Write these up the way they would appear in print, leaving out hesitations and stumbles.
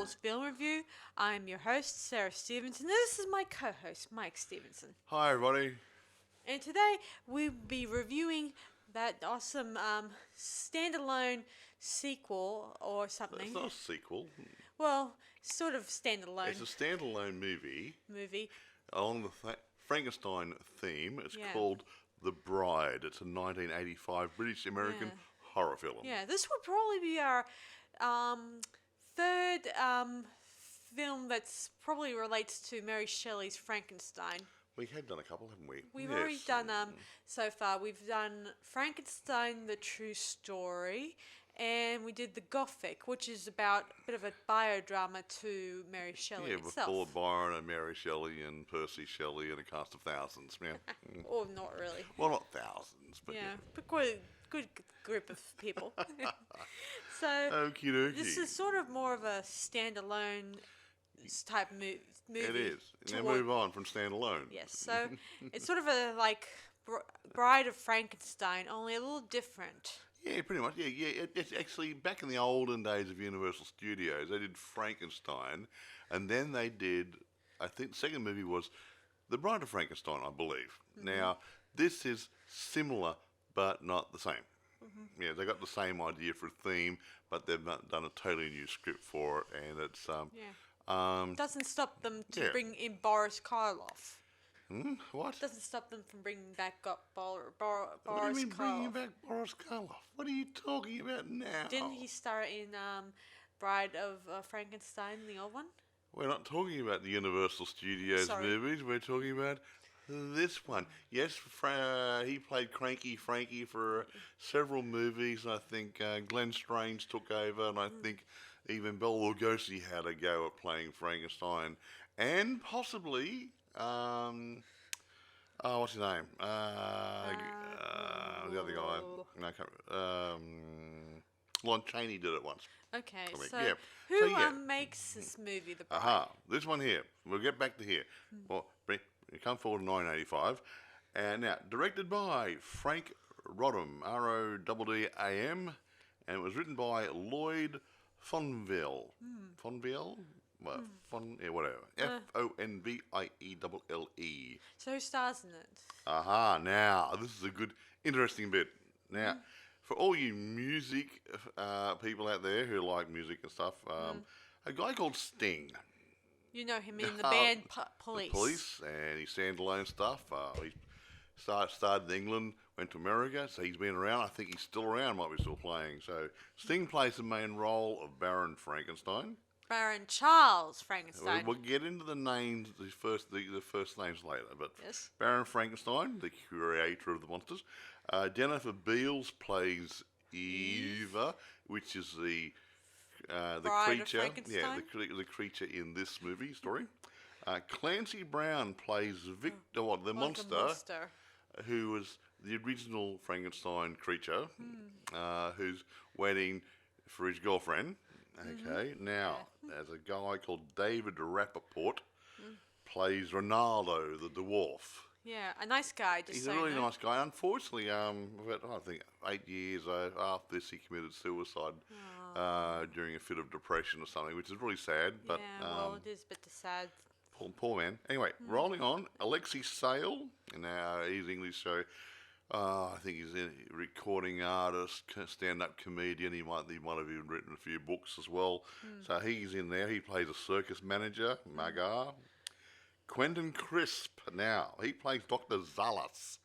Ghouls Film Review. I'm your host, Sarah Stephenson. This is my co-host, Mike Stephenson. Hi, everybody. And today we'll be reviewing that awesome standalone sequel or something. It's not a sequel. Well, sort of standalone It's a standalone movie movie. along the Frankenstein theme. It's Yeah. called The Bride. It's a 1985 British-American horror film. Yeah, this would probably be our third film that's probably relates to Mary Shelley's Frankenstein. We have done a couple, haven't we? We've Yes. already done so far. We've done Frankenstein, the true story, and we did the Gothic, which is about a bit of a biodrama to Mary Shelley Yeah, itself. with Lord Byron and Mary Shelley and Percy Shelley and a cast of thousands. Yeah. Or not really. Well, not thousands, but Yeah, but quite a good group of people. So Okie dokie. this is sort of more of a standalone type movie. It is. And then toward- move on from standalone. Yes, so it's sort of a like Bride of Frankenstein, only a little different. Yeah, pretty much. Yeah. It's actually back in the olden days of Universal Studios. They did Frankenstein, and then they did. I think the second movie was The Bride of Frankenstein, I believe. Now, this is similar, but not the same. Yeah, they got the same idea for a theme, but they've done a totally new script for it, and it's Doesn't stop them to yeah. bring in Boris Karloff. What? Doesn't stop them from bringing back up What Boris do you mean bringing Karloff. back Boris Karloff? What are you talking about now? Didn't he star in Bride of Frankenstein, the old one? We're not talking about the Universal Studios Sorry. movies. We're talking about this one. Yes, he played Cranky Frankie for several movies. I think Glenn Strange took over, and I think even Bela Lugosi had a go at playing Frankenstein, and possibly what's his name? The other guy. No, I can't remember. Lon Chaney did it once. Okay, I mean, so yeah. who So, yeah. makes this movie, The Bride? Aha, this one here. We'll get back to here. Well, we come forward to 1985. And now, directed by Frank Rodham, Roddam, and it was written by Lloyd Fonville. Fonville? Well, whatever. Fonviellele. So who stars in it? Aha, now, this is a good, interesting bit. Now, for all you music people out there who like music and stuff, a guy called Sting. You know him in the band Police. Police, and his standalone stuff. He started in England, went to America, so he's been around. I think he's still around, might be still playing. So Sting plays the main role of Baron Frankenstein. Baron Charles Frankenstein. We'll get into the names, the first names later. But Yes. Baron Frankenstein, the creator of the monsters. Jennifer Beals plays Eva, which is the Bride of creature. Frankenstein? The creature in this movie story. Clancy Brown plays Victor, the Like a monster, who was the original Frankenstein creature, who's waiting for his girlfriend. Okay, now there's a guy called David Rappaport plays Ronaldo, the dwarf. Yeah, a nice guy. Just He's so a you really know. nice guy. Unfortunately, about, I think 8 years after this, he committed suicide during a fit of depression or something, which is really sad. But Yeah, well, it is a bit sad. poor man. Anyway, rolling on. Alexi Sale, now he's English, so I think he's a recording artist, stand-up comedian. He might have even written a few books as well. So he's in there. He plays a circus manager, Magar. Quentin Crisp, now, he plays Dr. Zalas.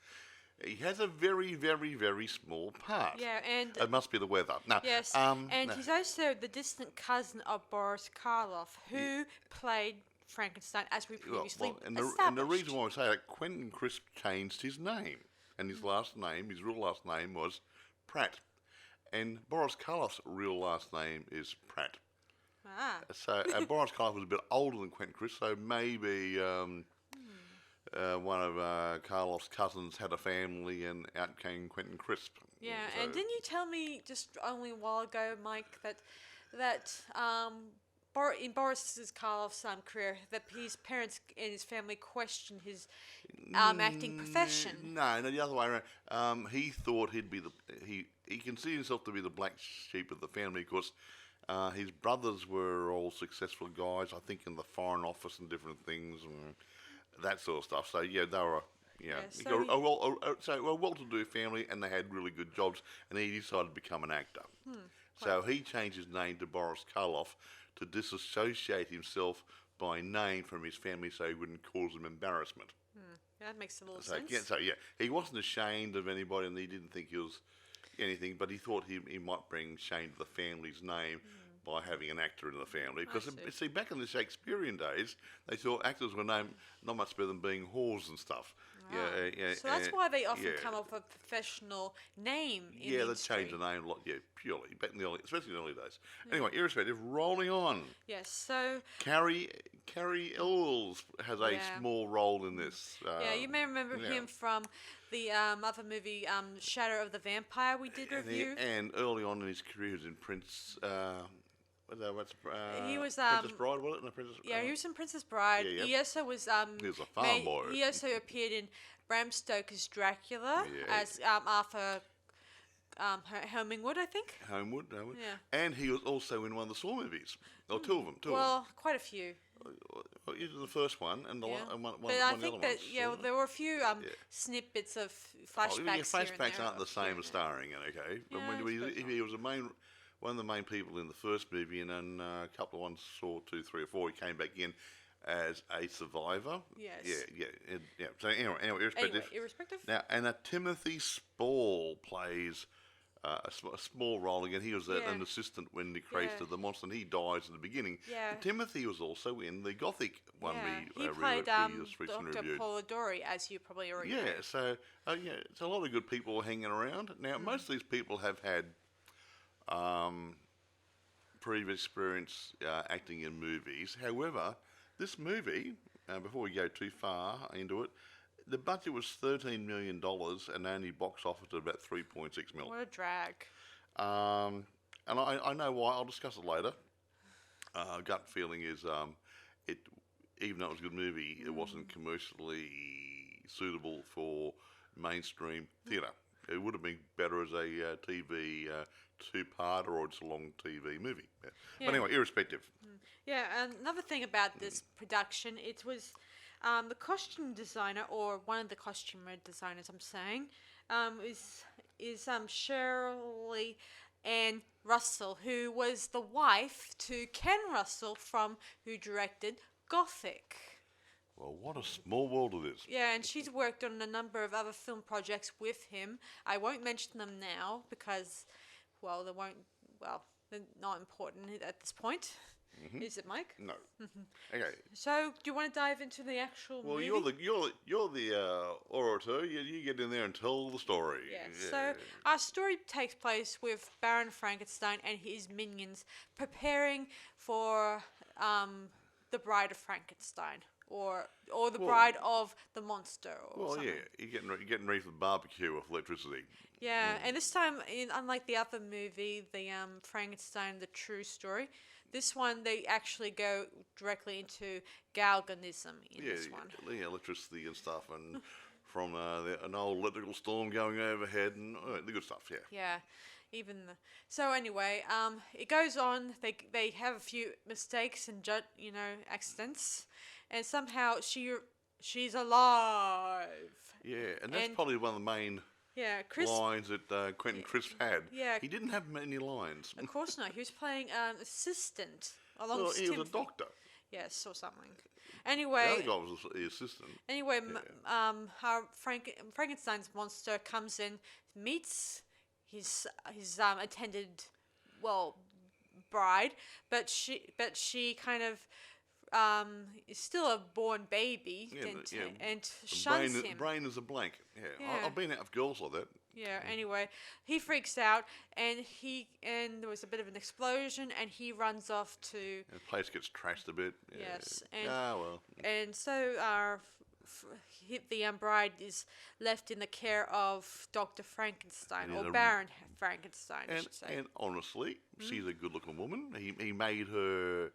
He has a very, very, very small part. Yeah, and It must be the weather. No, yes, and he's also the distant cousin of Boris Karloff, who played Frankenstein, as we previously and established. the reason why I say that, Quentin Crisp changed his name. And his last name, his real last name was Pratt. And Boris Karloff's real last name is Pratt. So Boris Karloff was a bit older than Quentin Crisp, so maybe one of Karloff's cousins had a family and out came Quentin Crisp. Yeah, So- and didn't you tell me just only a while ago, Mike, that in Boris Karloff's career, that his parents and his family questioned his acting profession? No, the other way around. He thought he considered himself to be the black sheep of the family because His brothers were all successful guys, I think, in the Foreign Office and different things and that sort of stuff. So yeah, they were. Yeah, Yeah, so a well-to-do family, and they had really good jobs. And he decided to become an actor. quite, So he changed his name to Boris Karloff to disassociate himself by name from his family, so he wouldn't cause them embarrassment. yeah, that makes a little So sense. yeah, he wasn't ashamed of anybody, and he didn't think he was anything, but he thought he might bring shame to the family's name by having an actor in the family. Because see. back in the Shakespearean days, they thought actors were known not much better than being whores and stuff. So that's why they often yeah. come up with a professional name in Yeah, the they industry. changed the name a lot. Yeah, purely back in the early, especially in the early days. Anyway, irrespective, rolling on. Yes, so Carrie Ells has a Yeah. small role in this. yeah, you may remember yeah. him from the other movie, Shadow of the Vampire. We did review. And early on in his career, he was in Prince. He was, Princess Bride, was it? No, Princess. Yeah, he was in Princess Bride. Yeah, He also was He was a farm boy. He also appeared in Bram Stoker's Dracula Yeah. as Arthur Hemingwood, I think. Homewood. Yeah. And he was also in one of the Saw movies. Or two of them. Well, quite a few. Well, he was in the first one and Yeah. and one But of I the think other that ones. there were a few snippets of flashbacks. Yeah, here and flashbacks there aren't the of same here as and there. starring in, okay? But Yeah, when I suppose he was one of the main people in the first movie, and then a couple of ones, Saw 2, 3, or 4, he came back in as a survivor. Yes. Yeah. So anyway, irrespective. Irrespective. Now, and Timothy Spall plays a small role again. He was an assistant when Nick created Yeah. the monster, and he dies in the beginning. Yeah. And Timothy was also in the Gothic one Yeah. we He played recently Dr. reviewed. Polidori, as you probably already know. Yeah, so it's a lot of good people hanging around. Now, most of these people have had previous experience acting in movies. However, this movie, before we go too far into it, the budget was $13 million and only box office at about 3.6 mil. What a drag. And I know why. I'll discuss it later. Gut feeling is even though it was a good movie, it wasn't commercially suitable for mainstream theatre. It would have been better as a TV two-parter or just a long TV movie. Yeah. Yeah. But anyway, irrespective. Yeah, and another thing about this production, it was the costume designer, or one of the costume designers, I'm saying, is Shirley Ann Russell, who was the wife to Ken Russell who directed Gothic. Well, what a small world it is. Yeah, and she's worked on a number of other film projects with him. I won't mention them now because, well, they're not important at this point. Is it, Mike? No. Okay. So, do you want to dive into the actual Well, movie? you're the orator. You get in there and tell the story. Yes. So our story takes place with Baron Frankenstein and his minions preparing for the Bride of Frankenstein, or the Bride of the Monster. Or something. you're getting ready for the barbecue with electricity. Yeah, and this time, unlike the other movie, the Frankenstein, the True Story, this one they actually go directly into galganism in this one. Yeah, electricity and stuff, and from an old electrical storm going overhead, and the good stuff. Yeah. Yeah, so anyway, it goes on. They have a few mistakes and accidents, and somehow she's alive. Yeah, and that's probably one of the main lines that Quentin Crisp had. Yeah. He didn't have many lines. Of course not. He was playing assistant along Well, with he was a Timothy. doctor. Yes, or something. The Anyway, other guy was the assistant. Anyway, how Frankenstein's monster comes in, meets his attended, bride, but she kind of is still a born baby and shuns him. Brain is a blank. Yeah. Yeah. I've been out of girls like that. Yeah. Anyway, he freaks out, and there was a bit of an explosion, and he runs off to. The place gets trashed a bit. Yeah. Yes, and so the bride is left in the care of Dr. Frankenstein, or Baron Frankenstein, I should say. And honestly, she's a good-looking woman. He made her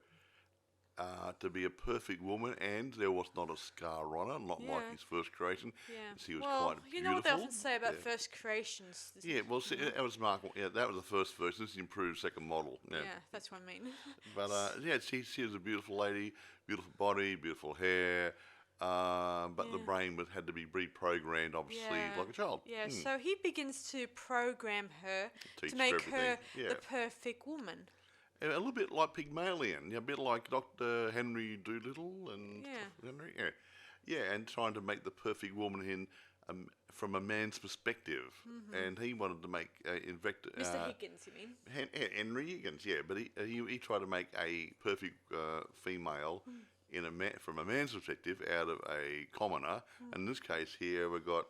to be a perfect woman, and there was not a scar on her, not like Yeah. his first creation. Yeah. She was Well, quite you beautiful. know what they often say about Yeah. first creations. Yeah, well, see, that was Mark. Yeah, that was the first version. This is the improved second model. Yeah, Yeah, that's what I mean. but yeah, she was a beautiful lady, beautiful body, beautiful hair. But the Yeah. brain had to be reprogrammed, obviously, Yeah. like a child. Yeah, so he begins to program her Teach to her make everything. her Yeah. the perfect woman. A little bit like Pygmalion, yeah, a bit like Dr. Henry Doolittle and Yeah. Henry, yeah, yeah, and trying to make the perfect woman from a man's perspective, and he wanted to make Mr. Higgins, you mean? Henry Higgins, yeah, but he tried to make a perfect female from a man's perspective out of a commoner. And in this case here, we've got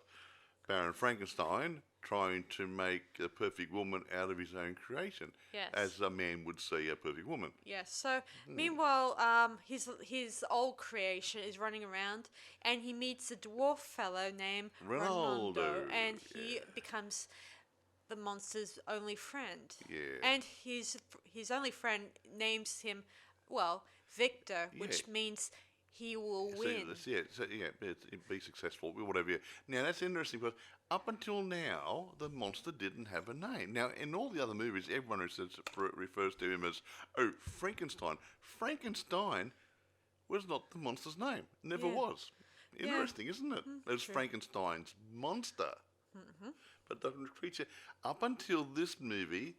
Baron Frankenstein trying to make a perfect woman out of his own creation, Yes. as a man would see a perfect woman. Yes. So meanwhile, his old creation is running around, and he meets a dwarf fellow named Ronaldo, and he becomes the monster's only friend. Yeah. And his only friend names him, well, Victor, which Yeah. means he will So, win. be successful, whatever. Yeah. Now that's interesting because up until now, the monster didn't have a name. Now in all the other movies, everyone refers to him as Frankenstein. Frankenstein was not the monster's name. Never Yeah. was. Interesting, isn't it? It's true. Frankenstein's monster, but the creature up until this movie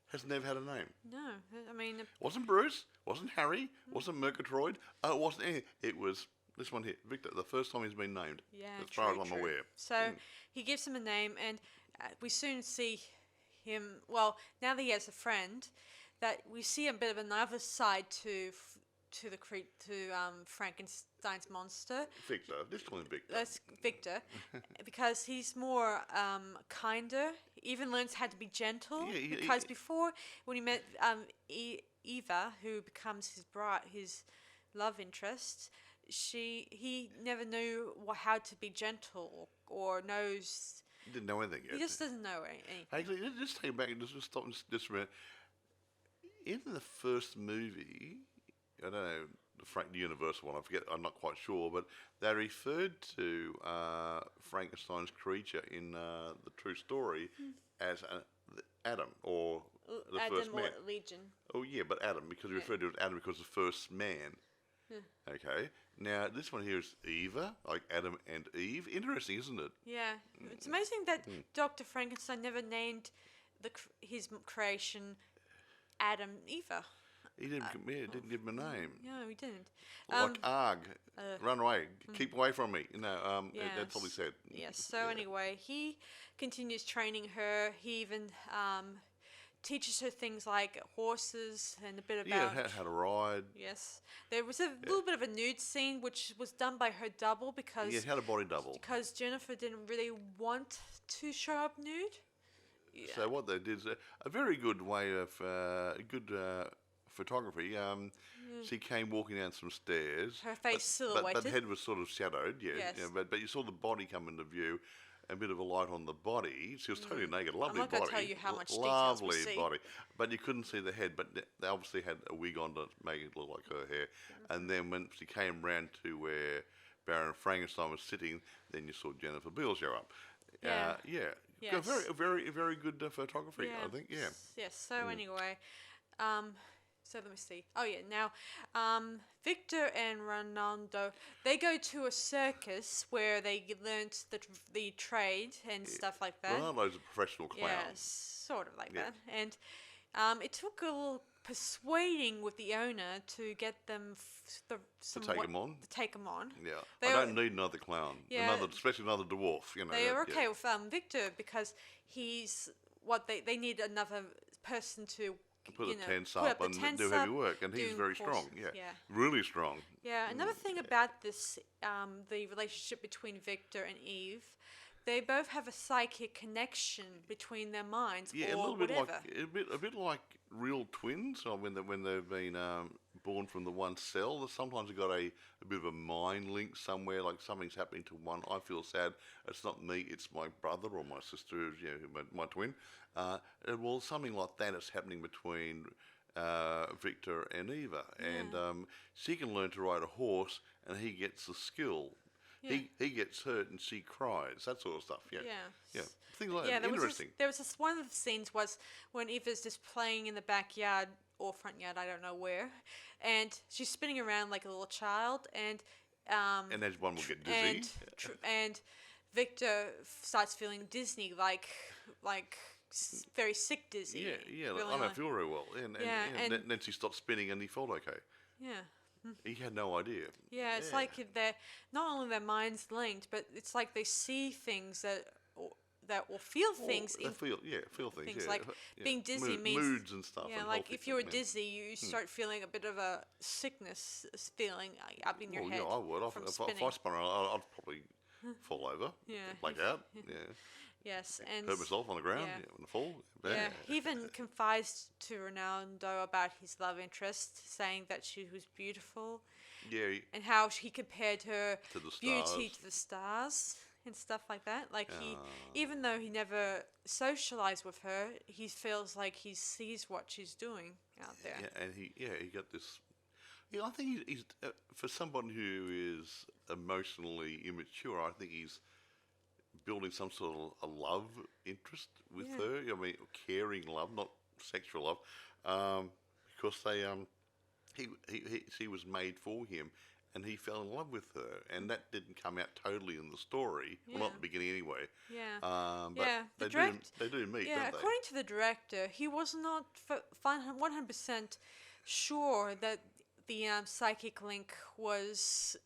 has never had a name. No, I mean, Wasn't Bruce, wasn't Harry, wasn't Murgatroyd, it wasn't anything. It was this one here, Victor, the first time he's been named, yeah, as far as I'm true. aware. So he gives him a name, and we soon see him. Well, now that he has a friend, that we see a bit of another side to Frankenstein's monster. Victor, let's call him Victor. That's Victor, because he's more kinder. Even learns how to be gentle. Yeah, Because before, when he met Eva, who becomes his love interest, he never knew how to be gentle or knows. He didn't know anything yet. He just doesn't know anything. Actually, let's take it back and just stop just a minute. In the first movie, I don't know, the Universal one, I forget, I'm not quite sure, but they referred to Frankenstein's creature in the true story as Adam, or the Adam first man. or Legion. Oh yeah, but Adam, because he referred to it as Adam because the first man. Okay. Now this one here is Eva, like Adam and Eve. Interesting, isn't it? Yeah, it's amazing that Dr. Frankenstein never named his creation Adam Eva. He didn't give him a name. No, he didn't. Like Arg, run away, keep away from me. That's all he Yes. said. Yes. So anyway, he continues training her. He even teaches her things like horses and a bit about. Yeah, how to ride. Yes, there was a little bit of a nude scene which was done by her double because Yeah, how to body double. Jennifer didn't really want to show up nude. Yeah. So what they did is a very good way of photography. She came walking down some stairs. Her face but silhouetted. the head was sort of shadowed. Yeah, Yes. but you saw the body come into view. A bit of a light on the body. She was totally naked. Lovely not body. gonna tell you how much details we Lovely see. body. But you couldn't see the head. But they obviously had a wig on to make it look like her hair. And then when she came round to where Baron Frankenstein was sitting, then you saw Jennifer Beal show up. Yeah. Got Yes. very, very good photography, I think. Yeah. Yes. So anyway, so let me see. Oh yeah. Now, Victor and Ronaldo, they go to a circus where they learnt the trade and stuff like that. Ronaldo's a professional clown. Yes, sort of like Yeah. that. And it took a little persuading with the owner to get them To take him on. To take him on. Yeah. They I are- don't need another clown. Yeah. Especially another dwarf. You know. They are yeah. okay with Victor because he's they need another person to Put the tents put up the and tents do heavy up, work, and he's doing very horse- strong. Yeah. yeah. Really strong. Yeah, another thing about this, the relationship between Victor and Eve, they both have a psychic connection between their minds, Yeah, or a little bit whatever. like a bit like real twins. Or when they've been born from the one cell, sometimes they've got a bit of a mind link somewhere. Like something's happening to one. I feel sad. It's not me. It's my brother or my sister. My twin. Well, something like that is happening between Victor and Eva, and she can learn to ride a horse, and he gets the skill. Yeah. He gets hurt, and she cries. That sort of stuff. Yeah, Yeah. things like Yeah, that. Interesting. There was this one of the scenes was when Eva's just playing in the backyard or front yard, I don't know where, and she's spinning around like a little child, and And as one will get dizzy. and Victor starts feeling dizzy, very sick dizzy. Yeah. Really I don't feel very well. And then she stopped spinning, and he felt okay. Yeah. He had no idea. Yeah, it's like they're not only their minds linked, but it's like they see things or feel things. Feel things. Things Yeah. like being dizzy means moods and stuff. Yeah, and like healthy if you were things, dizzy, you start feeling a bit of a sickness feeling up in your head. Yeah, I would. From If I spinning. spun around, I'd probably fall over. Yeah. Black out. Yeah. Yes, and Hurt myself on the ground. yeah. On the fall. yeah, he even confides to Ronaldo about his love interest, saying that she was beautiful Yeah. and how he compared her To the beauty stars. to the stars and stuff like that. Like even though he never socialized with her, he feels like he sees what she's doing out there. Yeah, and he got this. Yeah, I think he's for someone who is emotionally immature. I think he's building some sort of a love interest with her. I mean, caring love, not sexual love, because she was made for him, and he fell in love with her, and that didn't come out totally in the story. Well, not at the beginning anyway. Yeah. But they do meet, Yeah, don't they? according to the director, he was not 100% sure that the psychic link was,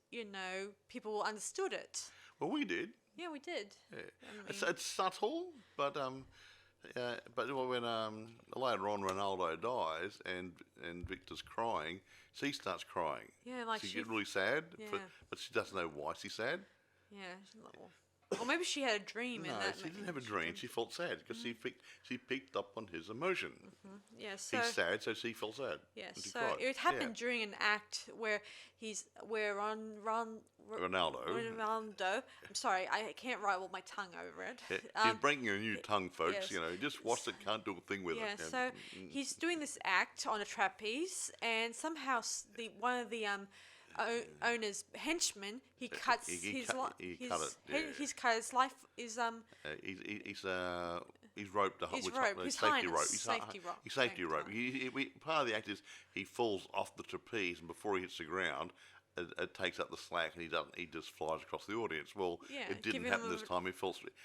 people understood it. Well, we did. Yeah, we did. Yeah. I mean, It's subtle, but when later on Ronaldo dies and Victor's crying, she starts crying. Yeah, like she she gets really sad, yeah. but she doesn't know why she's sad. yeah. Or maybe she had a dream. No, she didn't have a dream. She felt sad because she picked up on his emotion. Yeah, so He's sad, so she felt sad. yeah, and she so cried. it happened during an act where Ronaldo. I'm sorry, I can't roll my tongue over it. He's breaking a new tongue, folks. yes. Just watch it, can't do a thing with Yeah, it. so he's doing this act on a trapeze, and somehow one of the owner's henchmen, he cuts he his cut it, yeah. he's cut his life is He's roped the He's which roped, the his safety highness, rope. safety rope, He's safety thank rope. Part of the act is he falls off the trapeze, and before he hits the ground, it takes up the slack, and he just flies across the audience. Well, Yeah, it didn't giving happen him this time.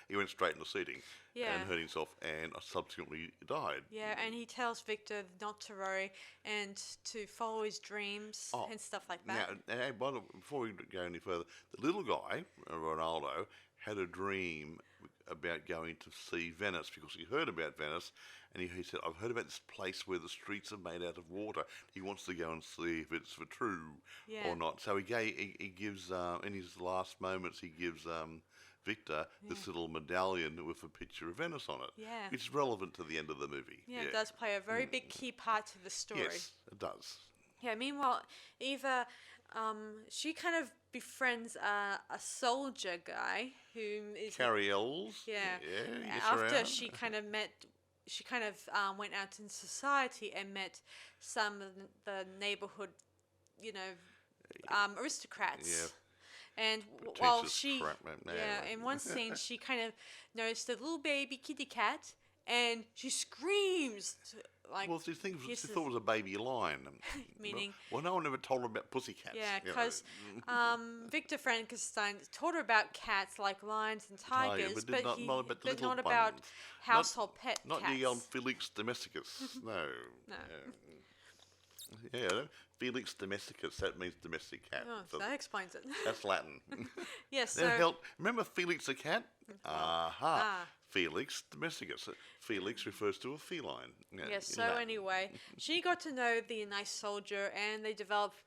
He went straight into seating Yeah. and hurt himself, and subsequently died. yeah, and he tells Victor not to worry and to follow his dreams and stuff like that. Now, before we go any further, the little guy, Ronaldo, had a dream about going to see Venice because he heard about Venice, and he said, "I've heard about this place where the streets are made out of water." He wants to go and see if it's for true Yeah. or not. So he gives in his last moments he gives Victor this little medallion with a picture of Venice on it. Yeah. Which is relevant to the end of the movie. Yeah, it does play a very big key part to the story. Yes, it does. Yeah, meanwhile, Eva, she kind of befriends a soldier guy who is Carrie Ells. Yeah. Yes, After around. she kind of went out in society and met some of the neighborhood, aristocrats. Yeah. And while Pretentious she, crap, man. Anyway. in one scene, she kind of noticed a little baby kitty cat, and she screams like. Well, she thought kisses- it was a baby lion. Meaning- Well, no one ever told her about pussycats. Yeah, you know. because Victor Frankenstein taught her about cats like lions and tigers, but but not about the but little not about ones. household pet Not cats. the old Felix domesticus. No. No. Yeah, Felix domesticus. That means domestic cat. Oh, So that explains it. that's Latin. Yes, Now, so remember Felix the cat? Felix domesticus. Felix refers to a feline. Yeah, yes. in So Latin. anyway, she got to know the nice soldier, and they developed,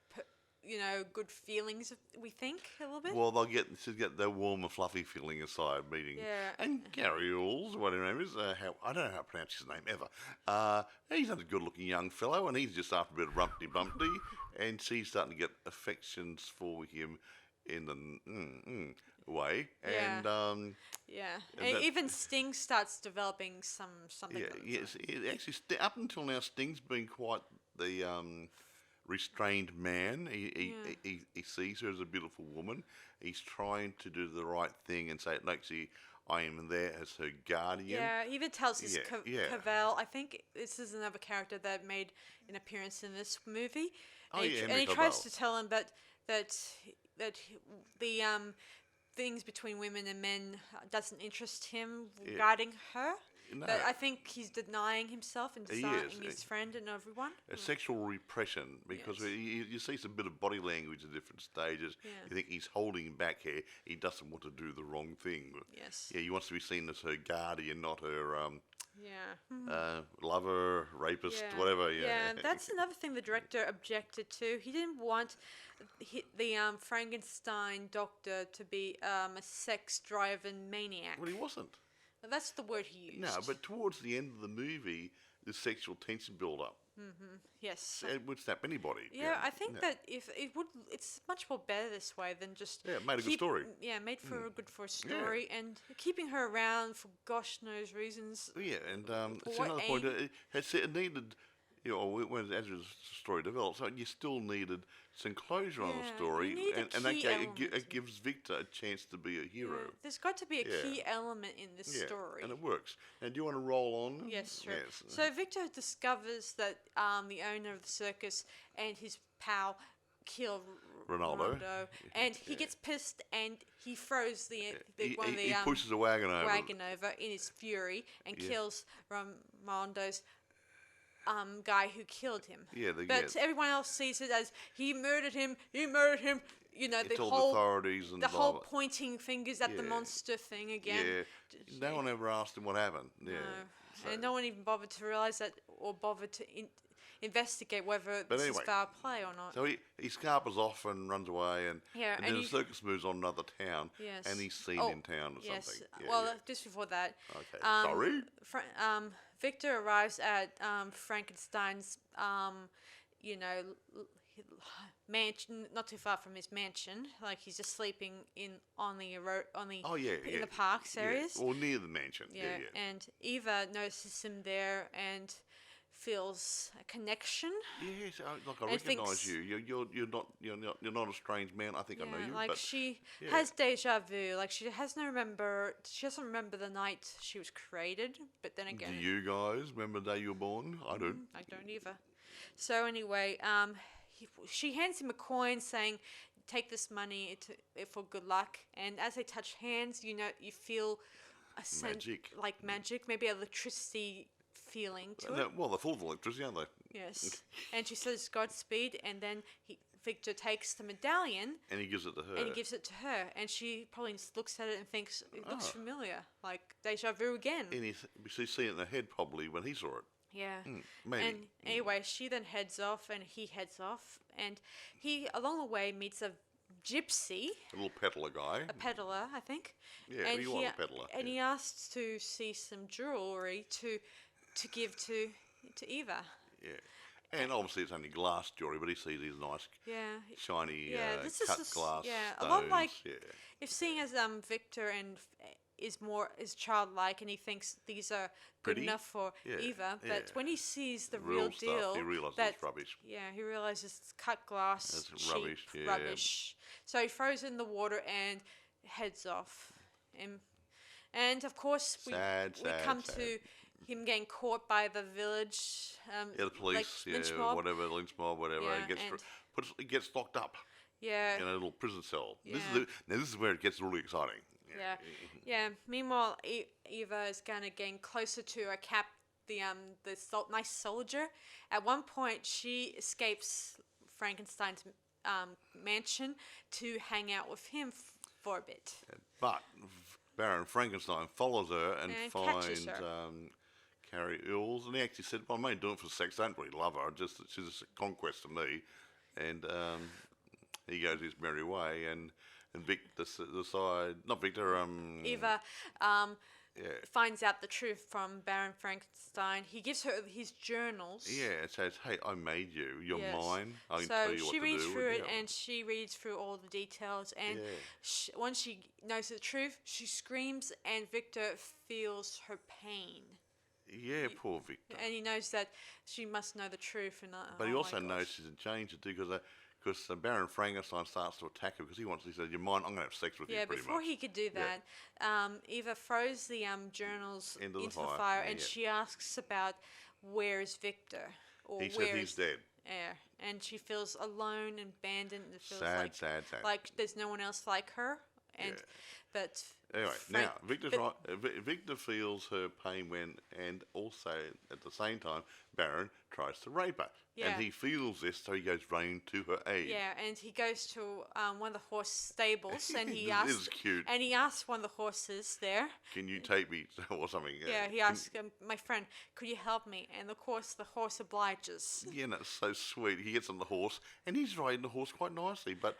good feelings. We think a little bit. Well, she'll get that warm and fluffy feeling inside meeting. Yeah. And Gary Halls, whatever his name is, I don't know how to pronounce his name ever. He's not a good-looking young fellow, and he's just after a bit of rumpty-bumpty, and she's starting to get affections for him in the way. Yeah. And yeah, and and that- even Sting starts developing something. yes, it actually up until now, Sting's been quite the restrained man. He sees her as a beautiful woman. He's trying to do the right thing and say, "Lexi, I am there as her guardian." Yeah, he even tells his Yeah. Cavell. I think this is another character that made an appearance in this movie. Oh, And yeah, and he Henry tries Cavell. to tell him that the things between women and men doesn't interest him regarding her. No. But I think he's denying himself and He denying is. his friend and everyone. A sexual repression, because Yes. you see some bit of body language at different stages. Yeah. You think he's holding him back here. He doesn't want to do the wrong thing. Yes. Yeah, he wants to be seen as her guardian, not her Yeah. lover, rapist, whatever. Yeah. Yeah, that's another thing the director objected to. He didn't want the Frankenstein doctor to be a sex-driven maniac. Well, he wasn't. That's the word he used. No, but towards the end of the movie, the sexual tension build up. Yes. It would snap anybody. Yeah, I think that if it would, it's much more better this way than just made a good story. Yeah, made for a good for a story, and keeping her around for gosh knows reasons. Yeah, and it's what another point. aim? It needed, as the story develops, so you still needed some closure on the Yeah, story, you need a and that key element. it gives Victor a chance to be a hero. Yeah, there's got to be a key element in this Yeah, story. and it works. And do you want to roll on? Yes, sure. Yes. So Victor discovers that the owner of the circus and his pal kill Ronaldo. and he gets pissed and he throws one of the he pushes a wagon over. In his fury and kills Ronaldo's guy who killed him. Yeah, but everyone else sees it as he murdered him. He murdered him. You know, It's the all whole authorities and the blah, whole blah. pointing fingers at the Yeah. monster thing again. Yeah. No one ever asked him what happened. Yeah. No. And no one even bothered to realize that or bothered to investigate whether But this anyway, is foul play or not. So he scarpers off and runs away, and Yeah, then the circus moves on another town, Yes. and he's seen in town or yes. something. Yeah, Well, yeah. just before that, Okay, sorry. Victor arrives at Frankenstein's, mansion, not too far from his mansion. Like he's just sleeping in in the parks areas. Or near the mansion. Yeah, yeah. And Eva notices him there and feels a connection. Yes, like I And recognise thinks- you. You're not a strange man. I think I know you. Like but she yeah. has deja vu. Like she doesn't remember the night she was created. But then do again, you guys remember the day you were born? I do. I don't either. So anyway, she hands him a coin saying, "Take this money for good luck." And as they touch hands, you feel a sense Magic. like magic, maybe electricity feeling to it. No, well, they're full of electricity, aren't they? Yes. And she says Godspeed, and then Victor takes the medallion And he gives it to her. and he gives it to her, and she probably just looks at it and thinks it looks Oh. familiar, like deja vu again. And she's seen it in her head probably when he saw it. Yeah. Maybe. And anyway, she then heads off, and he heads off, and he along the way meets a gypsy, A little peddler guy. a peddler, I think. Yeah, and he was a peddler. And yeah. he asks to see some jewelry to give to Eva. Yeah. And obviously it's only glass jewelry, but he sees these nice, Yeah. shiny This cut is glass a stones. lot like yeah. if seeing as Victor is childlike and he thinks these are good Pretty? enough for Yeah, Eva, but yeah. when he sees the Real real stuff, deal, he realises that it's rubbish. Yeah, he realizes it's cut glass, It's cheap rubbish, yeah. rubbish. So he throws it in the water and heads off. And of course we come sad. to him getting caught by the village. Yeah, the police, lynch mob. whatever, lynch mob, whatever. Yeah, He gets locked up Yeah. in a little prison cell. Yeah. This is where it gets really exciting. Yeah. Meanwhile, Eva is kind of getting closer to her nice soldier. At one point, she escapes Frankenstein's mansion to hang out with him for a bit. But Baron Frankenstein follows her and And finds catches her. Carrie Earls, and he actually said, "Well, I'm only doing it for sex. I don't really love her. She's just a conquest to me." And he goes his merry way, and Vic not Victor, Eva yeah. finds out the truth from Baron Frankenstein. He gives her his journals. Yeah, it says, "Hey, I made you. You're Yes. mine. I can So tell you what she to reads do." through it, Yeah. and she reads through all the details. And Yeah. once she knows the truth, she screams, and Victor feels her pain. Yeah, poor Victor. And he knows that she must know the truth. And But he oh also my knows gosh. she's in danger too, because Baron Frankenstein starts to attack her because he says, "You're mine. I'm going to have sex with you." Yeah, Pretty before much. he could do Yeah. that, Eva throws the journals Into the into the fire. fire, Yeah, and yeah. she asks about where is Victor, or He said where he's is dead. Air, and she feels alone and abandoned. And it feels Sad, sad, sad. like there's no one else like her, and Yeah. but Anyway, Frank, now Victor's but- right. Victor feels her pain and also at the same time, Baron tries to rape her, Yeah. and he feels this, so he goes running to her aid. Yeah, and he goes to one of the horse stables, and he This asks, is cute. and he asks one of the horses there. Can you take me or something? Yeah, he asks my friend, "Could you help me?" And of course, the horse obliges. Yeah, and that's so sweet. He gets on the horse, and he's riding the horse quite nicely. But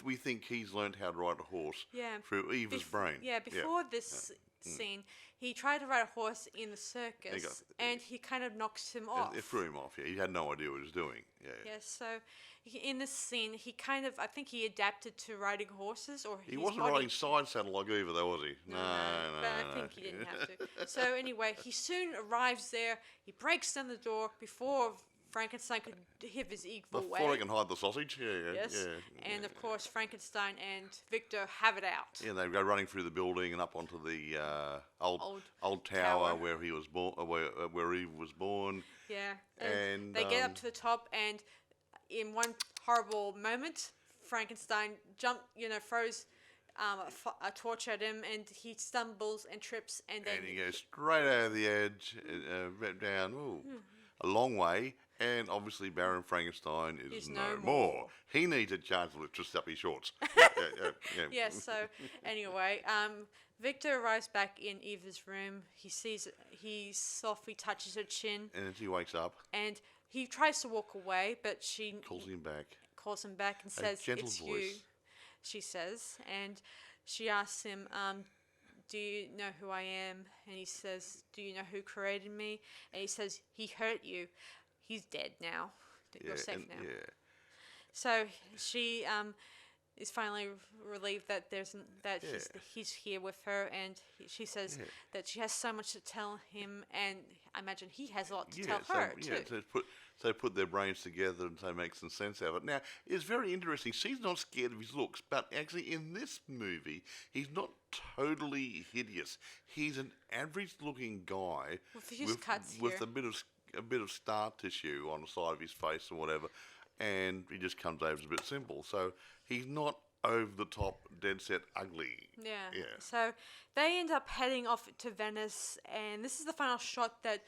we think he's learned how to ride a horse Yeah, through Eva's brain. Yeah, before this scene, he tried to ride a horse in the circus, and he kind of knocks him off. It threw him off. Yeah, he had no idea what he was doing. Yeah. Yeah, so in this scene, he kind of, I think he adapted to riding horses, or He his wasn't body. riding side saddle like Eva, though, was he? No, But I think he didn't have to. So anyway, he soon arrives there. He breaks down the door before Frankenstein could have his equal way. Before he can hide the sausage. Yeah, Yes. yeah. And of course, Frankenstein and Victor have it out. Yeah, they go running through the building and up onto the old tower, tower. where he was born, where Eve was born. Yeah. And they get up to the top, and in one horrible moment, Frankenstein throws a torch at him, and he stumbles and trips, and then And he goes straight over the edge, down a long way. And obviously, Baron Frankenstein is no more. He needs a charge of electricity up his shorts. Yeah. yeah. So anyway, Victor arrives back in Eva's room. He softly touches her chin, And she wakes up, and he tries to walk away, but she calls him back. and says, gentle "It's you," voice. she says, and she asks him, "Do you know who I am?" And he says, "Do you know who created me?" And he says, "He hurt you. He's dead now. You're safe now." Yeah. So she is finally relieved that Yeah. he's here with her, and she says Yeah. that she has so much to tell him, and I imagine he has a lot to Yeah, tell her too. so put their brains together and so make some sense out of it. Now, it's very interesting. She's not scared of his looks, but actually in this movie, he's not totally hideous. He's an average-looking guy With a few cuts with here. a bit of scar tissue on the side of his face or whatever, and he just comes over as a bit simple. So he's not over the top, dead set ugly. Yeah. Yeah. So they end up heading off to Venice, and this is the final shot that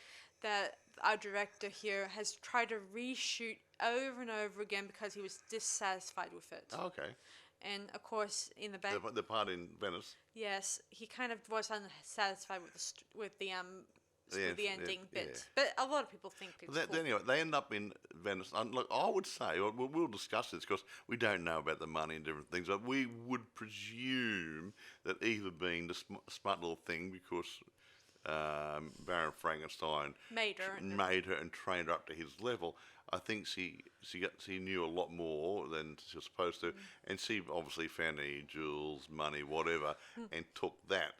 our director here has tried to reshoot over and over again because he was dissatisfied with it. Oh, okay. And of course, in the back, The part in Venice. yes, he kind of was unsatisfied with the ending bit. yeah. But a lot of people think it's cool. Anyway, they end up in Venice. And look, I would say, we'll discuss this because we don't know about the money and different things, but we would presume that Eva being the smart little thing, because Baron Frankenstein Made her. and trained her up to his level, I think she knew a lot more than she was supposed to, and she obviously found any jewels, money, whatever, and took that,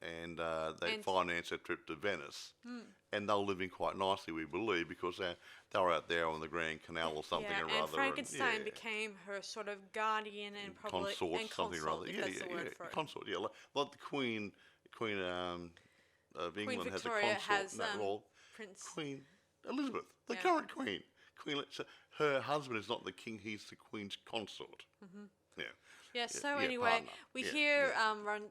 and they financed a trip to Venice, and they were living quite nicely, we believe, because they were out there on the Grand Canal or something or and other. Frankenstein became her sort of guardian and probably consort, and something or consort, other. if Yeah, that's the word for it. consort. Yeah, like the Queen of England Victoria has a consort. has, Prince. Queen Elizabeth, the Yeah. current Queen. So her husband is not the king; he's the Queen's consort. Mm-hmm. Yeah. Yeah, so yeah, anyway, partner. we Yeah, hear Ronaldo.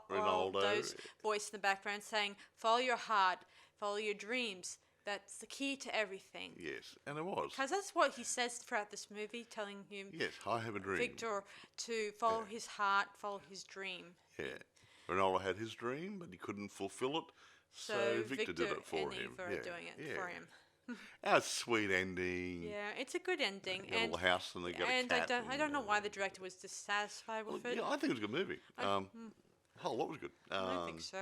Ronaldo's voice in the background saying, "Follow your heart, follow your dreams. That's the key to everything." Yes, and it was. Because that's what he says throughout this movie, telling him, Yes, I have a dream. Victor, to follow his heart, follow his dream. Yeah. Ronaldo had his dream, but he couldn't fulfill it, so Victor did it for and him. Eva are doing it for him. A sweet ending. Yeah, it's a good ending. Got a little house and they got a and cat. I don't know why the director was dissatisfied with it. Yeah, I think it was a good movie. The whole lot was good. I think so.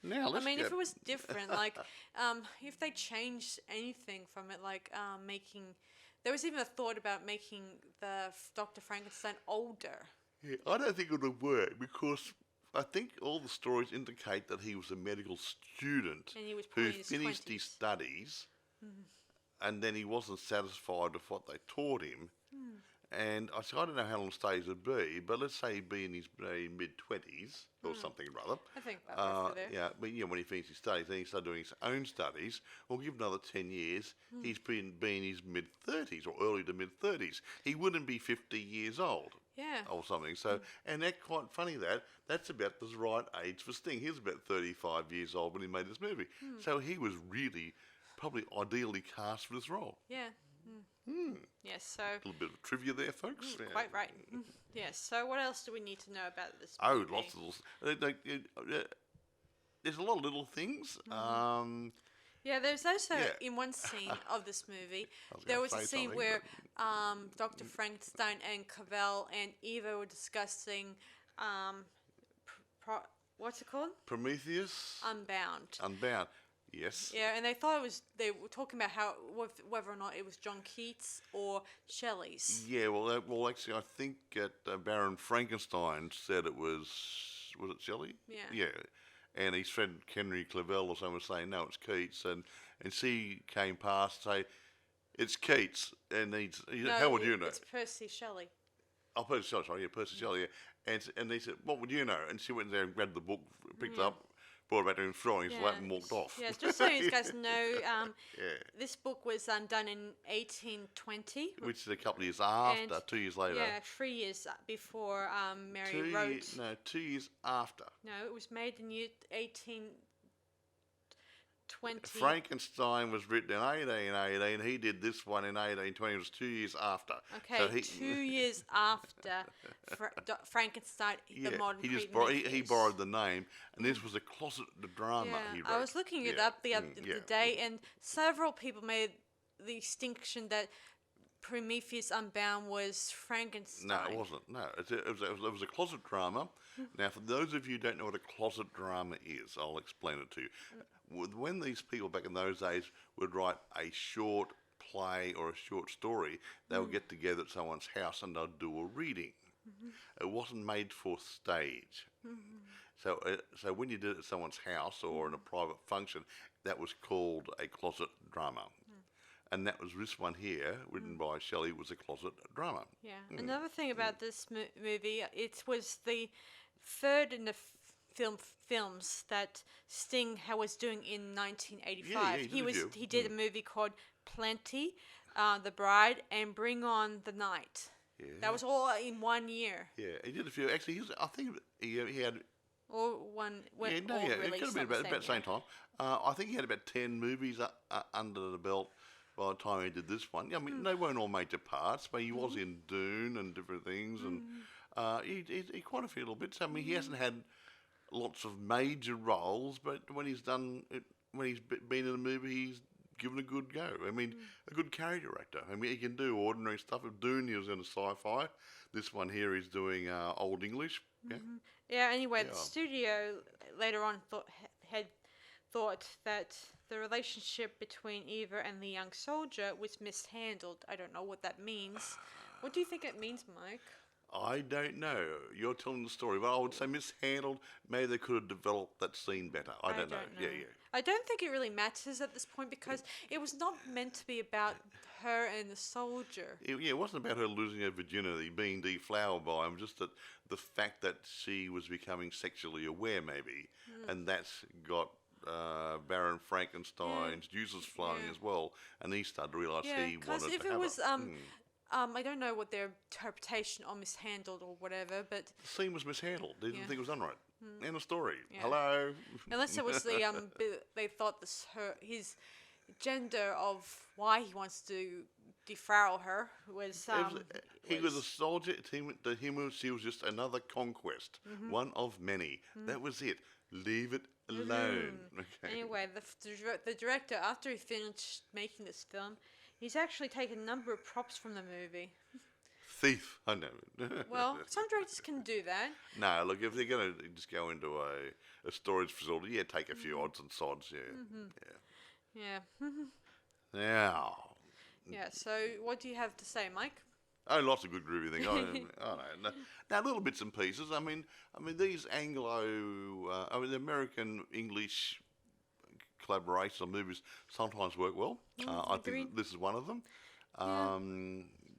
Now let's I mean, get if it was different, like, if they changed anything from it, like making, there was even a thought about making the Dr. Frankenstein older. Yeah, I don't think it would have worked because I think all the stories indicate that he was a medical student And he was who probably in his finished his 20s. studies, and then he wasn't satisfied with what they taught him. And I said, I don't know how long studies would be, but let's say he'd be in his mid-20s or something or other. I think that's roughly there. Yeah, but when he finished his studies, then he started doing his own studies. Well, give another 10 years, he's been in his mid-30s or early to mid-30s. He wouldn't be 50 years old. Yeah. Or something. So, and that's quite funny that's about the right age for Sting. He was about 35 years old when he made this movie. So he was really probably ideally cast for this role. Yeah. Yes, so... A little bit of trivia there, folks. Yeah. Quite right. Yes, so what else do we need to know about this Oh, movie? lots of little... there's a lot of little things. Yeah, there's also, Yeah. in one scene of this movie, I was there gonna was a say scene something, where Dr. Frankenstein and Cavell and Eva were discussing, what's it called? Prometheus, Unbound. Unbound. Yes. Yeah, and they were talking about whether or not it was John Keats or Shelley's. Yeah, well, actually, I think Baron Frankenstein said it was it Shelley? Yeah. Yeah. And his friend Henry Clavell or someone was saying, no, it's Keats. And she came past and say, it's Keats. And how would you know? It's Percy Shelley. Oh, Percy Shelley, sorry, yeah, Percy Shelley, yeah. And he said, what would you know? And she went there and grabbed the book, picked it up, brought it back to him, threw it in his lap and walked off. Yeah, just so you guys know, Yeah. this book was done in 1820. Which is a couple of years after, And- 2 years later. Yeah, 3 years before Mary wrote. 2 years after. No, it was made in year 1820. Frankenstein was written in 1818. He did this one in 1820. It was 2 years after. Okay, So 2 years after Frankenstein, the modern he just Prometheus. he borrowed the name, and this was a closet drama he wrote. I was looking it Yeah, up the day, and several people made the distinction that Prometheus Unbound was Frankenstein. No, it wasn't. No, it was a closet drama. Now, for those of you who don't know what a closet drama is, I'll explain it to you. When these people back in those days would write a short play or a short story, they would get together at someone's house and they'd do a reading. It wasn't made for stage. So when you did it at someone's house or in a private function, that was called a closet drama. And that was this one here, written by Shelley, was a closet drama. Yeah. Another thing about this movie, it was the third in the films that Sting was doing in 1985. Yeah, he did a movie called Plenty, The Bride, and Bring On the Night. Yeah. That was all in 1 year. Yeah, he did a few. Actually, I think he had. Or one. It all could have released been on the about the same time. I think he had about 10 movies under the belt by the time he did this one. I mean, they weren't all major parts, but he was in Dune and different things, and he quite a few little bits. I mean, he hasn't had lots of major roles, but when he's done it, when he's been in a movie, he's given a good go. I mean, a good character actor. I mean, he can do ordinary stuff. If Dune, he was in a sci-fi. This one here, he's doing Old English. Yeah. Yeah. Anyway, the Yeah. studio later on had thought that the relationship between Eva and the young soldier was mishandled. I don't know what that means. What do you think it means, Mike? I don't know. You're telling the story, but I would say mishandled. Maybe they could have developed that scene better. I don't know. Yeah. I don't think it really matters at this point because it was not meant to be about her and the soldier. It wasn't about her losing her virginity, being deflowered by him, just that the fact that she was becoming sexually aware, maybe, and that's got Baron Frankenstein's juices flowing as well, and he started to realise he because wanted if to it have was her. I don't know what their interpretation or mishandled or whatever, but The scene was mishandled. They didn't think it was done right. End of story. Yeah. Hello. unless it was the they thought his gender of why he wants to deflower her was He was a soldier. To him, she was just another conquest, one of many. That was it. Leave it alone. Okay. Anyway, the director, after he finished making this film, he's actually taken a number of props from the movie. Thief. I know. Well, some directors can do that. No, look, if they're going to just go into a storage facility, take a few odds and sods, Yeah. Now, Yeah, so what do you have to say, Mike? Oh, lots of good groovy things. I know. Now, little bits and pieces. I mean, these the American English collaborations on movies sometimes work well. I Agreed. think this is one of them. Yeah.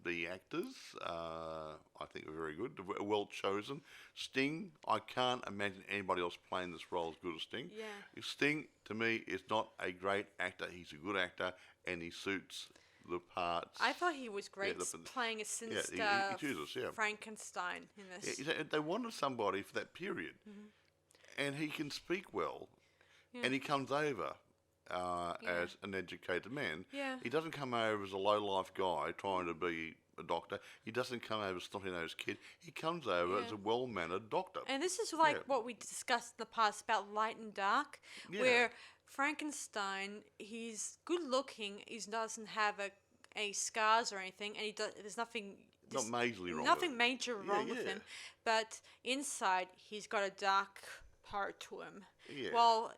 The actors, I think, are very good, well chosen. Sting, I can't imagine anybody else playing this role as good as Sting. Yeah. Sting, to me, is not a great actor. He's a good actor, and he suits the parts. I thought he was great Yeah, playing a sinister he chooses, yeah. Frankenstein in this. They wanted somebody for that period, and he can speak well, and he comes over as an educated man. Yeah. He doesn't come over as a low-life guy trying to be a doctor. He doesn't come over as a snotty-nosed kid. He comes over as a well-mannered doctor. And this is like what we discussed in the past about light and dark, Yeah. where Frankenstein, he's good looking, he doesn't have a scars or anything, and there's nothing. Not majorly wrong. Nothing with it. major wrong with yeah. him, but inside he's got a dark part to him. Yeah. While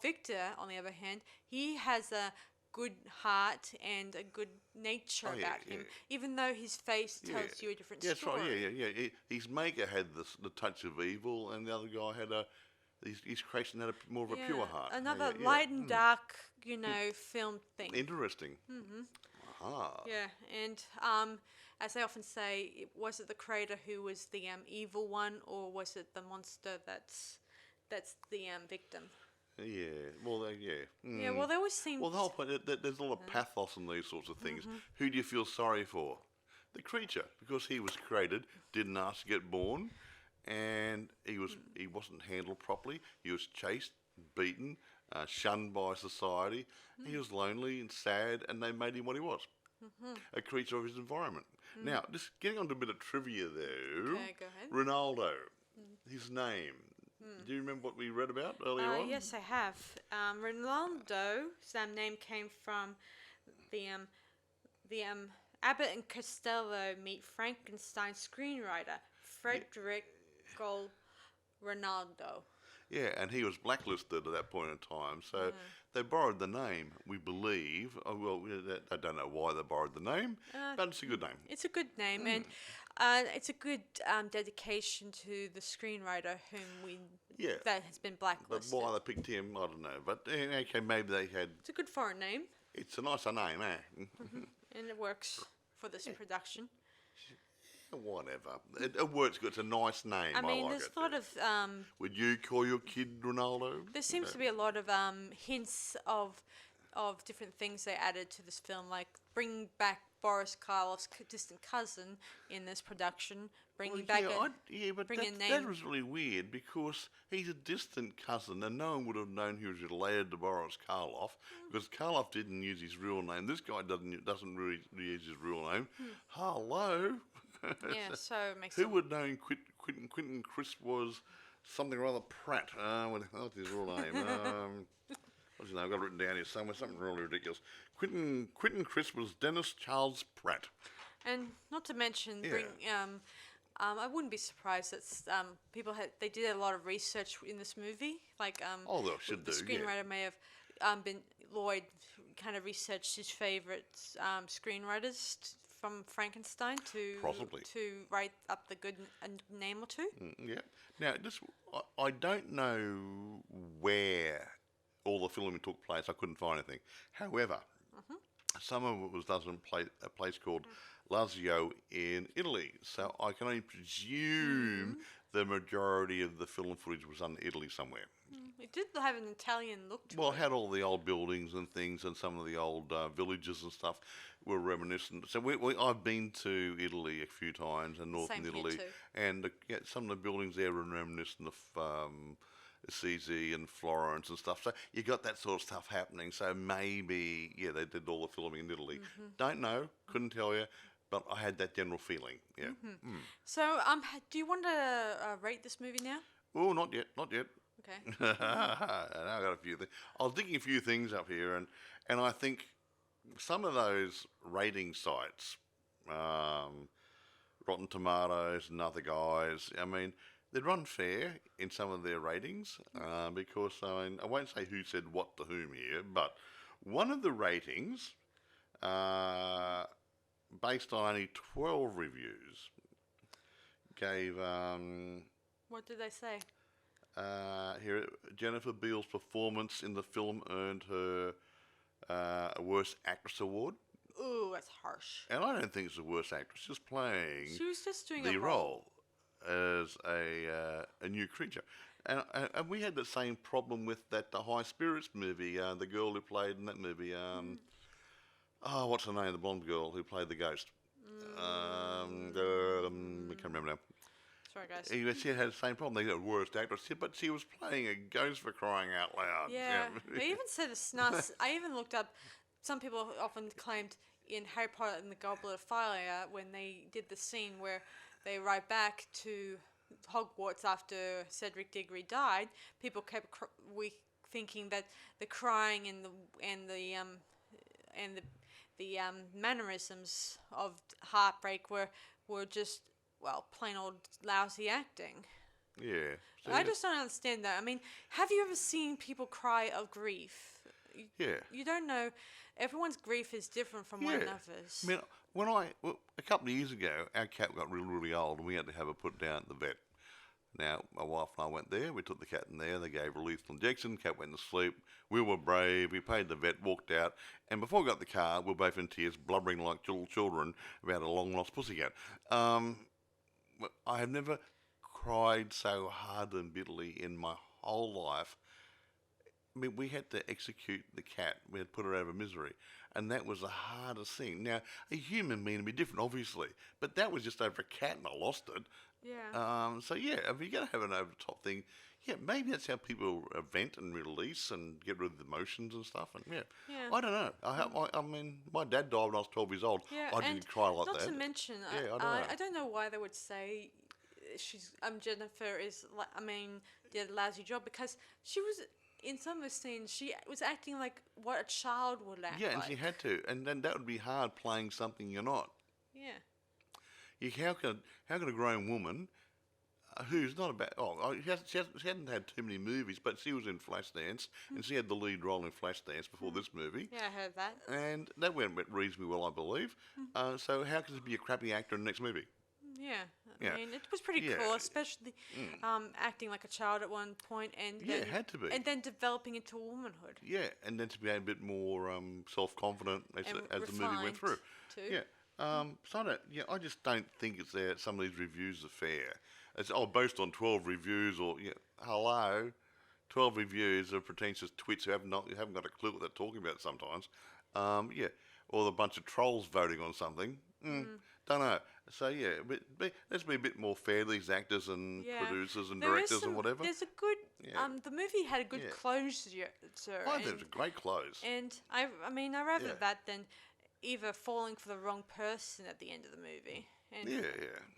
Victor, on the other hand, he has a good heart and a good nature about him, even though his face tells you a different Yeah, story. that's right. Yeah. His maker had the touch of evil, and the other guy had his creation had more of a pure heart. Another light and dark, film thing. Interesting. Aha. Yeah, and as I often say, was it the creator who was the evil one, or was it the monster that's the victim? Yeah. Well, Yeah, well, they always seem. Well, the whole point, there's a lot of pathos in these sorts of things. Who do you feel sorry for? The creature, because he was created, didn't ask to get born, and he wasn't handled properly. He was chased, beaten, shunned by society. He was lonely and sad, and they made him what he was, a creature of his environment. Now, just getting on to a bit of trivia there. Okay, go ahead. Ronaldo, his name. Do you remember what we read about earlier on? Yes, I have. Ronaldo's name came from the Abbott and Costello meet Frankenstein screenwriter Frederick Ronaldo. Yeah, and he was blacklisted at that point in time. So they borrowed the name, we believe. Oh, well, I don't know why they borrowed the name, but it's a good name. It's a good name, and it's a good dedication to the screenwriter that has been But blacklisted. why they picked him, I don't know. But okay, maybe they had. It's a good foreign name, It's a nicer name, eh? and it works for this production. Whatever. It works good. It's a nice name. I mean, like there's it. a lot of Would you call your kid Ronaldo? there seems to be a lot of hints of different things they added to this film, like bringing back Boris Karloff's distant cousin in this production, bringing back but bringing that was really weird because he's a distant cousin, and no one would have known he was related to Boris Karloff because Karloff didn't use his real name. This guy doesn't really use his real name. Hello. yeah, so it makes Who would know Quentin Crisp was something rather Pratt? What's his real name? What's his name? I've got it written down here somewhere. Something really ridiculous. Quentin Crisp was Dennis Charles Pratt. And not to mention, I wouldn't be surprised that they did a lot of research in this movie. Like, They should the do. screenwriter may have been Lloyd, kind of researched his favorite screenwriters from Frankenstein to write up the good name or two. Yeah. Now, I don't know where all the filming took place. I couldn't find anything. However, some of it was done in a place called Lazio in Italy. So I can only presume the majority of the film footage was done in Italy somewhere. It did have an Italian look to Well, it. it had all the old buildings and things, and some of the old villages and stuff were reminiscent. So I've been to Italy a few times, and northern Same here Italy, too. and some of the buildings there were reminiscent of Assisi and Florence and stuff. So you got that sort of stuff happening. So maybe, they did all the filming in Italy. Don't know, couldn't tell you, but I had that general feeling. Yeah. So, do you want to rate this movie now? Oh, not yet. Okay. Now I got a few things. I was digging a few things up here, and I think some of those rating sites, Rotten Tomatoes and other guys, I mean, they run fair in some of their ratings because I won't say who said what to whom here, but one of the ratings based on only 12 reviews, gave What did they say? here Jennifer Beals' performance in the film earned her a Worst Actress award. Ooh, that's harsh. And I don't think it's the worst actress. Just playing She was just doing the a role as a new creature. And we had the same problem with that the High Spirits movie. The girl who played in that movie. Oh, what's her name? The blonde girl who played the ghost. I can't remember now. Sorry, guys. She had the same problem. They got worst actress, but she was playing a ghost for crying out loud. Yeah. They even said a snus. I even looked up. Some people often claimed in Harry Potter and the Goblet of Fire when they did the scene where they ride back to Hogwarts after Cedric Diggory died. People kept thinking that the crying and the mannerisms of heartbreak were just plain old lousy acting. Yeah. So I just don't understand that. I mean, have you ever seen people cry of grief? Yeah. You don't know. Everyone's grief is different from one another's. I mean, a couple of years ago, our cat got really, really old, and we had to have her put down at the vet. Now, my wife and I went there. We took the cat in there. They gave her a lethal injection. Cat went to sleep. We were brave. We paid the vet, walked out, and before we got in the car, we were both in tears, blubbering like little children about a long-lost pussycat. I have never cried so hard and bitterly in my whole life. I mean, we had to execute the cat. We had to put her out of misery. And that was the hardest thing. Now, a human being would be different, obviously. But that was just over a cat and I lost it. Yeah. So, yeah, if you're going to have an over-the-top thing, yeah, maybe that's how people vent and release and get rid of the emotions and stuff. And, yeah. I don't know. I mean, my dad died when I was 12 years old. Yeah, I didn't cry like that. Not to mention, I don't know why they would say Jennifer is, did a lousy job because she was... In some of the scenes, she was acting like what a child would act like. Yeah, and she had to. And then that would be hard playing something you're not. Yeah. How can a grown woman who's not about... she hadn't had too many movies, but she was in Flashdance, and she had the lead role in Flashdance before this movie. Yeah, I heard that. And that went reasonably well, I believe. So how can she be a crappy actor in the next movie? Yeah, I mean, it was pretty cool, especially acting like a child at one point, and it had to be, and then developing into womanhood. Yeah, and then to be a bit more self-confident as the movie went through. Too. Yeah, so I just don't think it's there. Some of these reviews are fair. It's based on 12 reviews, or hello, 12 reviews of pretentious twits who haven't got a clue what they're talking about sometimes. Or a bunch of trolls voting on something. Don't know. So let's be a bit more fair. These actors and producers and directors and whatever. There's a good. The movie had a good closure. I think it was a great close. And I rather that than either falling for the wrong person at the end of the movie. And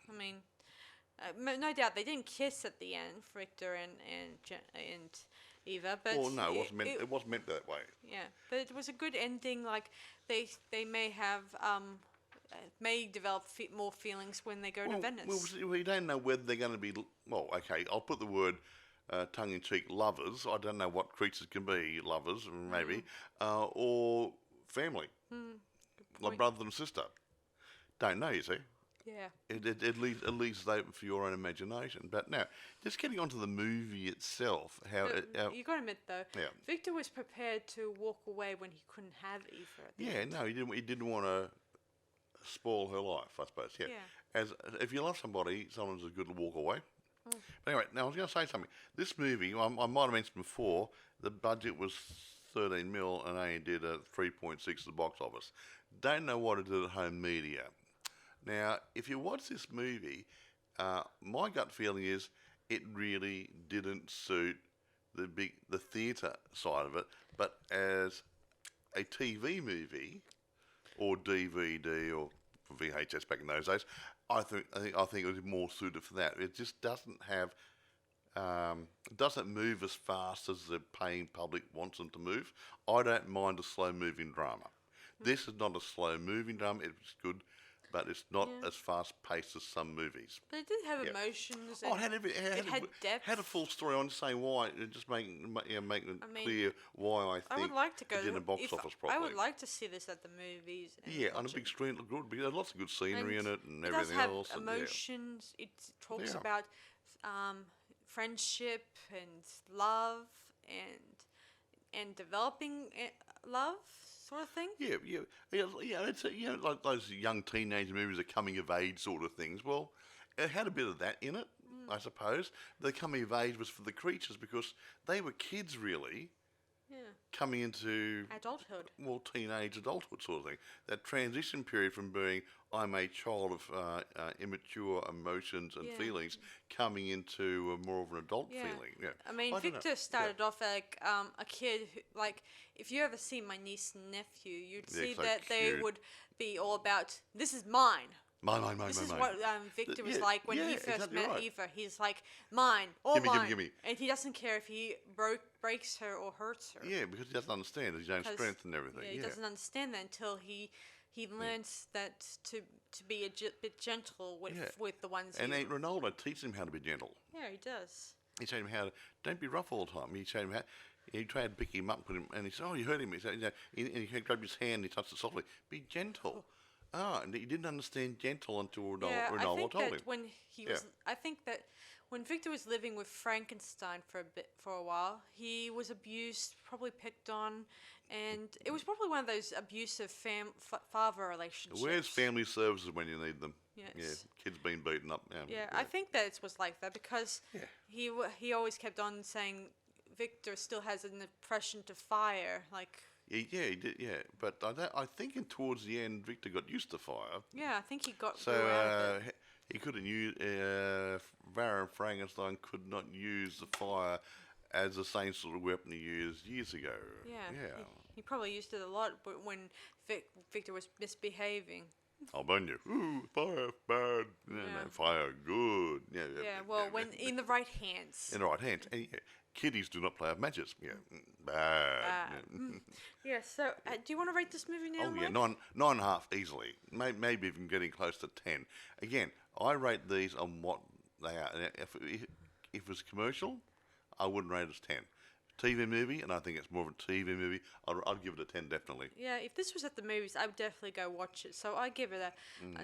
I mean, no doubt they didn't kiss at the end, Victor and Eva. But no, it wasn't meant that way. Yeah, but it was a good ending. Like they may have may develop more feelings when they go to Venice. We don't know whether they're going to be... Well, okay, I'll put the word tongue-in-cheek lovers. I don't know what creatures can be lovers, maybe, or family, like brother and sister. Don't know, you see. Yeah. It leaves it open for your own imagination. But now, just getting onto the movie itself, you got to admit though, Victor was prepared to walk away when he couldn't have Eva. He didn't want to spoil her life, I suppose. Yeah. As if you love somebody, someone's good to walk away. But anyway, now I was going to say something. This movie, I might have mentioned before, the budget was 13 mil and only did a 3.6 at the box office. Don't know what it did at home media. Now, if you watch this movie, my gut feeling is it really didn't suit the theatre side of it, but as a TV movie or DVD or VHS back in those days, I think it was more suited for that. It just doesn't have, doesn't move as fast as the paying public wants them to move. I don't mind a slow moving drama. This is not a slow moving drama. It's good but it's not Yeah. as fast paced as some movies. But it did have Yeah. emotions. Oh, And it had depth. had a full story on saying why, just making it I mean, clear why I think I would like to go. it did a box if office I properly. would like to see this at the movies. And Yeah, on a watch big it. screen, it looked good. Because there's lots of good scenery in And it and it does everything have else. And, emotions. It talks Yeah. about friendship and love and developing love sort of thing. yeah, it's like those young teenage movies, are coming of age sort of things. Well, it had a bit of that in it, I suppose. The coming of age was for the creatures because they were kids, really, Yeah. coming into Adulthood. teenage adulthood sort of thing. That transition period from being I'm a child of immature emotions and Yeah. feelings, coming into more of an adult Yeah. feeling. Yeah, I mean, don't know. Victor started off like a kid who, like, if you ever see my niece and nephew, you'd Yeah, see so that they cute. would be all about, this is mine. Mine. This is what Victor was Yeah, like when yeah, he first exactly met right. Eva. He's like, mine, all Gimme, gimme, mine. gimme. And he doesn't care if he breaks her or hurts her. Yeah, because he doesn't understand his own 'Cause, strength and everything. Yeah, he doesn't understand that until he learns that to be a bit gentle with the ones And he... Ronaldo teaches him how to be gentle. Yeah, he does. He showed him how to don't be rough all the time. He showed him how. He tried to pick him up, put him, and he said, "Oh, you hurt him." He said, and he grabbed his hand, and he touched it softly. Be gentle. And he didn't understand gentle until Yeah, I Ronaldo think told that him. when he was, I think that when Victor was living with Frankenstein for a while, he was abused, probably picked on, and it was probably one of those abusive father relationships. Where's family services when you need them? Yes. Yeah, kids being beaten up. Yeah, I think that it was like that because he always kept on saying Victor still has an impression to fire, like. Yeah, he did. Yeah, but I think towards the end, Victor got used to fire. Yeah, I think he got So grew out of it. he couldn't use. Baron Frankenstein could not use the fire as the same sort of weapon he used years ago. Yeah. He probably used it a lot, but when Victor was misbehaving. I'll burn you. Ooh, fire bad. No, fire good. Yeah, well, when in the right hands. In the right hands. And, kiddies do not play with matches. Yeah, bad. Yeah, so do you want to rate this movie now, Oh yeah, Mike? 9.5 easily. Maybe even getting close to 10. Again, I rate these on what they are. If it was commercial, I wouldn't rate it as 10. TV movie, and I think it's more of a TV movie. I'd give it a 10 definitely. Yeah, if this was at the movies, I would definitely go watch it. So I give it a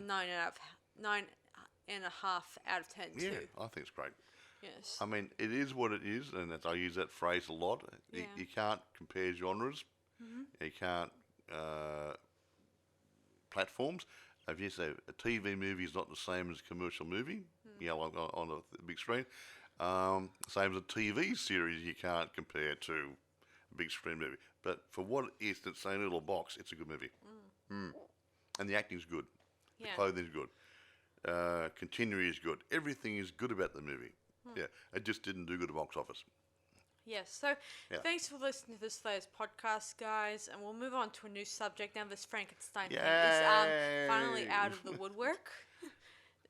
9.5 out of 10 Yeah, too. I think it's great. Yes. I mean, it is what it is, and I use that phrase a lot. Yeah. You can't compare genres. You can't platforms. If you say a TV movie is not the same as a commercial movie, like on a big screen. Same as a TV series, you can't compare to a big screen movie. But for what it is, in its own little box, it's a good movie. And the acting's good. The Yeah. clothing's good. Continuity is good. Everything is good about the movie. Yeah, it just didn't do good at box office. Yes, so Yeah. thanks for listening to this latest podcast, guys, and we'll move on to a new subject now. This Frankenstein thing is finally out of the woodwork.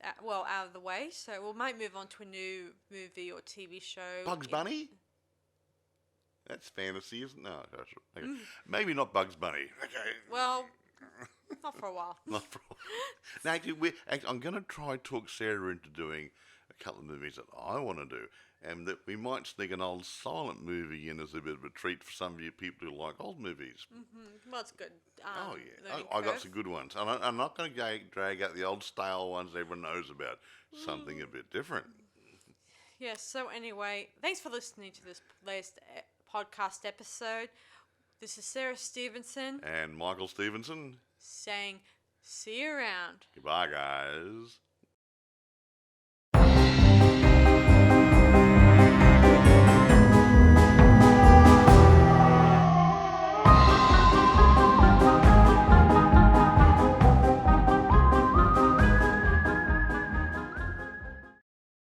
Out of the way, so we might move on to a new movie or TV show. Bugs Bunny? That's fantasy, isn't it? No, okay. Maybe not Bugs Bunny. Okay. Well, not for a while. Not for now, actually, I'm going to try and talk Sarah into doing a couple of movies that I want to do, and that we might sneak an old silent movie in as a bit of a treat for some of you people who like old movies. Well, it's good. Oh yeah, learning I got curve. some good ones, and I'm not going to drag out the old stale ones everyone knows about. Something a bit different. Yes, so anyway, thanks for listening to this latest podcast episode. This is Sarah Stephenson And Michael Stephenson. saying, see you around. Goodbye, guys.